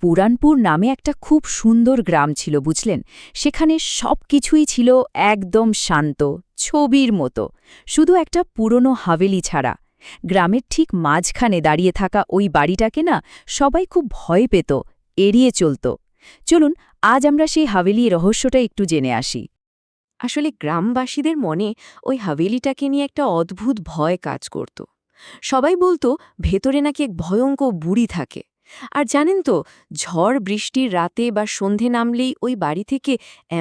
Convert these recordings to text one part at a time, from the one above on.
পুরানপুর নামে একটা খুব সুন্দর গ্রাম ছিল বুঝলেন। সেখানে সবকিছুই ছিল একদম শান্ত, ছবির মতো, শুধু একটা পুরনো হাভেলি ছাড়া। গ্রামের ঠিক মাঝখানে দাঁড়িয়ে থাকা ওই বাড়িটাকে না সবাই খুব ভয় পেত, এড়িয়ে চলত। চলুন আজ আমরা সেই হাভেলির রহস্যটা একটু জেনে আসি। আসলে গ্রামবাসীদের মনে ওই হাভেলিটাকে নিয়ে একটা অদ্ভুত ভয় কাজ করত। সবাই বলতো ভেতরে নাকি এক ভয়ঙ্কর বুড়ি থাকে। আর জানেন তো, ঝড় বৃষ্টির রাতে বা সন্ধে নামলেই ওই বাড়ি থেকে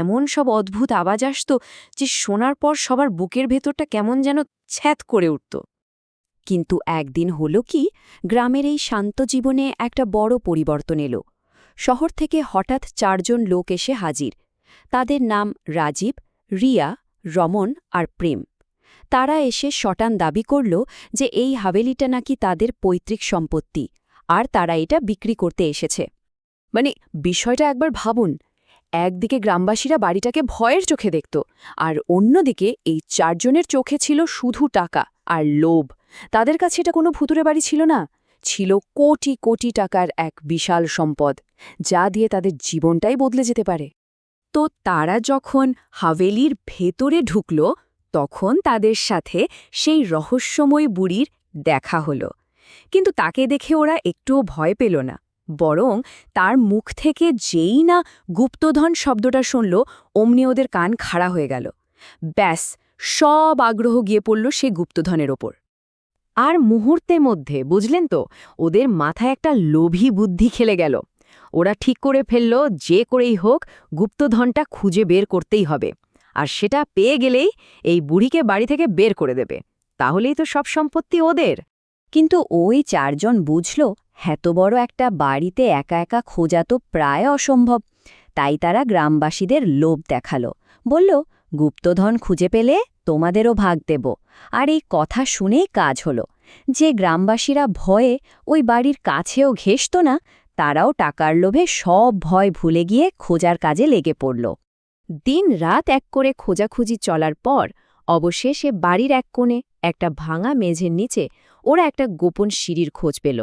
এমন সব অদ্ভুত আওয়াজ আসত যে শোনার পর সবার বুকের ভেতরটা কেমন যেন ছ্যাঁত করে উঠত। কিন্তু একদিন হলো কি, গ্রামের এই শান্ত জীবনে একটা বড় পরিবর্তন এলো। শহর থেকে হঠাৎ 4 জন লোক এসে হাজির। তাদের নাম রাজীব, রিয়া, রমন আর প্রেম। তারা এসে শটান দাবি করল যে এই হাভেলিটা নাকি তাদের পৈতৃক সম্পত্তি, আর তারা এটা বিক্রি করতে এসেছে। মানে বিষয়টা একবার ভাবুন, একদিকে গ্রামবাসীরা বাড়িটাকে ভয়ের চোখে দেখত, আর অন্যদিকে এই 4 জনের চোখে ছিল শুধু টাকা আর লোভ। তাদের কাছে এটা কোনো ভুতুরে বাড়ি ছিল না, ছিল কোটি কোটি টাকার এক বিশাল সম্পদ, যা দিয়ে তাদের জীবনটাই বদলে যেতে পারে। তো তারা যখন হাভেলির ভেতরে ঢুকল, তখন তাদের সাথে সেই রহস্যময় বুড়ির দেখা হলো। কিন্তু তাকে দেখে ওরা একটুও ভয় পেল না, বরং তার মুখ থেকে যেই না গুপ্তধন শব্দটা শুনল, অমনি ওদের কান খাড়া হয়ে গেল। ব্যাস, সব আগ্রহ গিয়ে পড়ল সেই গুপ্তধনের ওপর। আর মুহূর্তের মধ্যে বুঝলেন তো, ওদের মাথায় একটা লোভী বুদ্ধি খেলে গেল। ওরা ঠিক করে ফেলল, যে করেই হোক গুপ্তধনটা খুঁজে বের করতেই হবে, আর সেটা পেয়ে গেলেই এই বুড়িকে বাড়ি থেকে বের করে দেবে। তাহলেই তো সব সম্পত্তি ওদের। কিন্তু ওই 4 জন বুঝল এত বড় একটা বাড়িতে একা একা খোঁজা তো প্রায় অসম্ভব। তাই তারা গ্রামবাসীদের লোভ দেখালো, বলল, গুপ্তধন খুঁজে পেলে তোমাদেরও ভাগ দেব। আর এই কথা শুনেই কাজ হলো। যে গ্রামবাসীরা ভয়ে ওই বাড়ির কাছেও ঘেঁষত না, তারাও টাকার লোভে সব ভয় ভুলে গিয়ে খোঁজার কাজে লেগে পড়ল। দিন রাত এক করে খোঁজাখুঁজি চলার পর অবশেষে বাড়ির এক কোণে একটা ভাঙা মেঝের নিচে ওরা একটা গোপন সিঁড়ির খোঁজ পেল।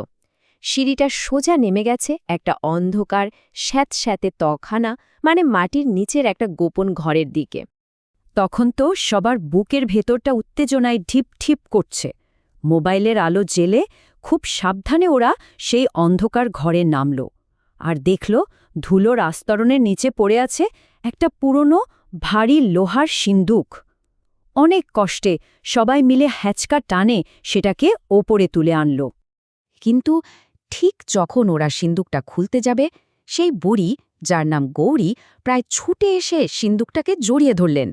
সিঁড়িটা সোজা নেমে গেছে একটা অন্ধকার স্যাঁতস্যাঁতে তখানা, মানে মাটির নিচের একটা গোপন ঘরের দিকে। তখন তো সবার বুকের ভেতরটা উত্তেজনায় ঢিপ ঢিপ করছে। মোবাইলের আলো জেলে খুব সাবধানে ওরা সেই অন্ধকার ঘরে নামল, আর দেখল ধুলোর আস্তরণের নিচে পড়ে আছে একটা পুরনো ভারী লোহার সিন্দুক। অনেক কষ্টে সবাই মিলে হ্যাচকা টানে সেটাকে ওপরে তুলে আনল। কিন্তু ঠিক যখন ওরা সিন্দুকটা খুলতে যাবে, সেই বুড়ি, যার নাম গৌরী, প্রায় ছুটে এসে সিন্দুকটাকে জড়িয়ে ধরলেন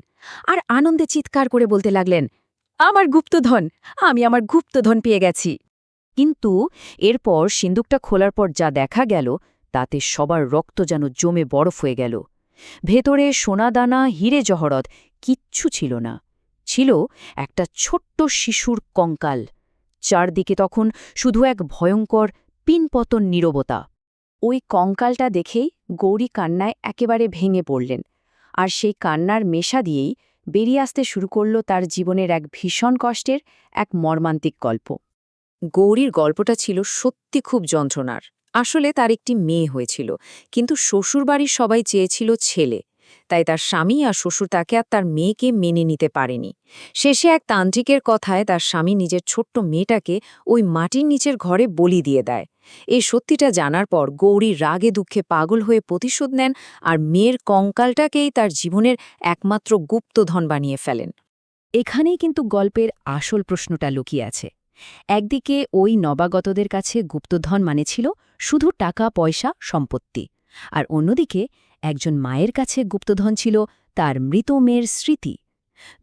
আর আনন্দে চিৎকার করে বলতে লাগলেন, আমার গুপ্তধন, আমি আমার গুপ্তধন পেয়ে গেছি। কিন্তু এরপর সিন্দুকটা খোলার পর যা দেখা গেল, তাতে সবার রক্ত যেন জমে বরফ হয়ে গেল। ভেতরে সোনাদানা, হিরে জহরত কিচ্ছু ছিল না, ছিল একটা ছোট্ট শিশুর কঙ্কাল। চারদিকে তখন শুধু এক ভয়ঙ্কর পিনপতন নীরবতা। ওই কঙ্কালটা দেখেই গৌরী কান্নায় একেবারে ভেঙে পড়লেন, আর সেই কান্নার মেশা দিয়েই বেরিয়ে আসতে শুরু করল তার জীবনের এক ভীষণ কষ্টের, এক মর্মান্তিক গল্প। গৌরীর গল্পটা ছিল সত্যি খুব যন্ত্রণার। আসলে তার একটি মেয়ে হয়েছিল, কিন্তু শ্বশুরবাড়ির সবাই চেয়েছিল ছেলে, তাই তার স্বামী আর শ্বশুর তাকে আর তার মেয়েকে মেনে নিতে পারেনি। শেষে এক তান্ত্রিকের কথায় তার স্বামী নিজের ছোট্ট মেয়েটাকে ওই মাটির নিচের ঘরে বলি দিয়ে দেয়। এই সত্যিটা জানার পর গৌরী রাগে দুঃখে পাগল হয়ে প্রতিশোধ নেন, আর মেয়ের কঙ্কালটাকেই তার জীবনের একমাত্র গুপ্তধন বানিয়ে ফেলেন। এখানেই কিন্তু গল্পের আসল প্রশ্নটা লুকিয়ে আছে। একদিকে ওই নবাগতদের কাছে গুপ্তধন মানে ছিল শুধু টাকা পয়সা সম্পত্তি, আর অন্যদিকে একজন মায়ের কাছে গুপ্তধন ছিল তার মৃত মেয়ের স্মৃতি।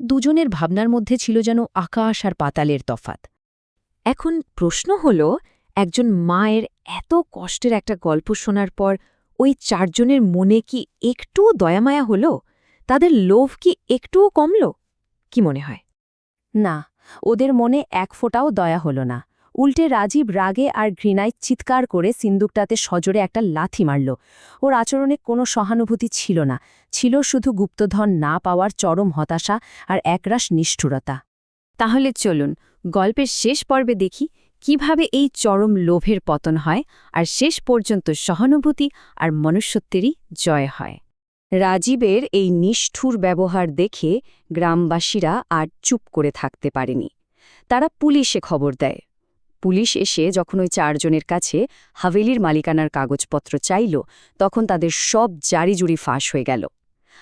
দুজনের ভাবনার মধ্যে ছিল যেন আকাশ আর পাতালের তফাত। এখন প্রশ্ন হল, একজন মায়ের এত কষ্টের একটা গল্প শোনার পর ওই 4 জনের মনে কি একটুও দয়ামায়া হল? তাদের লোভ কি একটুও কমল? কি মনে হয়? না, ওদের মনে এক ফোঁটাও দয়া হল না। উল্টে রাজীব রাগে আর ঘৃণায় চিৎকার করে সিন্দুকটাতে সজোরে একটা লাথি মারল। ওর আচরণে কোনো সহানুভূতি ছিল না, ছিল শুধু গুপ্তধন না পাওয়ার চরম হতাশা আর একরাশ নিষ্ঠুরতা। তাহলে চলুন গল্পের শেষ পর্বে দেখি কিভাবে এই চরম লোভের পতন হয় আর শেষ পর্যন্ত সহানুভূতি আর মনুষ্যত্বেরই জয় হয়। রাজীবের এই নিষ্ঠুর ব্যবহার দেখে গ্রামবাসীরা আর চুপ করে থাকতে পারেনি। তারা পুলিশে খবর দেয়। পুলিশ এসে যখন ওই 4 জনের কাছে হাভেলির মালিকানার কাগজপত্র চাইল, তখন তাদের সব জারিজুরি ফাঁস হয়ে গেল।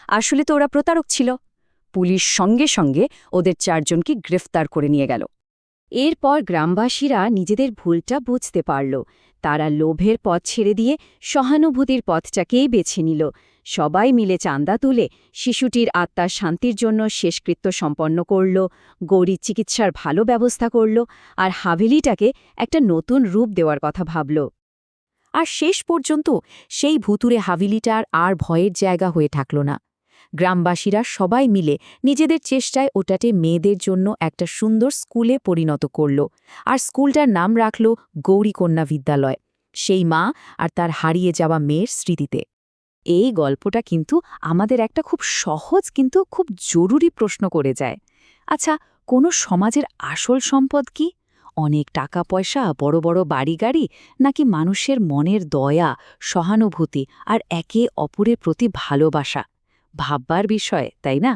আসলে তো ওরা প্রতারক ছিল। পুলিশ সঙ্গে সঙ্গে ওদের 4 জনকে গ্রেফতার করে নিয়ে গেল। এরপর গ্রামবাসীরা নিজেদের ভুলটা বুঝতে পারল। তারা লোভের পথ ছেড়ে দিয়ে সহানুভূতির পথটাকেই বেছে নিল। সবাই মিলে চাঁদা তুলে শিশুটির আত্মার শান্তির জন্য শেষকৃত্য সম্পন্ন করল, গৌরীর চিকিৎসার ভালো ব্যবস্থা করল, আর হাভেলিটাকে একটা নতুন রূপ দেওয়ার কথা ভাবল। আর শেষ পর্যন্ত সেই ভুতুরে হাভেলিটার আর ভয়ের জায়গা হয়ে থাকল না। গ্রামবাসীরা সবাই মিলে নিজেদের চেষ্টায় ওটাতে মেয়েদের জন্য একটা সুন্দর স্কুলে পরিণত করল, আর স্কুলটার নাম রাখল গৌরীকন্যা বিদ্যালয়, সেই মা আর তার হারিয়ে যাওয়া মেয়ের স্মৃতিতে। এই গল্পটা কিন্তু আমাদের একটা খুব সহজ কিন্তু খুব জরুরি প্রশ্ন করে যায়। আচ্ছা, কোনো সমাজের আসল সম্পদ কি? অনেক টাকা পয়সা, বড় বড় বাড়ি-গাড়ি, নাকি মানুষের মনের দয়া, সহানুভূতি আর একে অপরের প্রতি ভালোবাসা? ভাববার বিষয়, তাই না?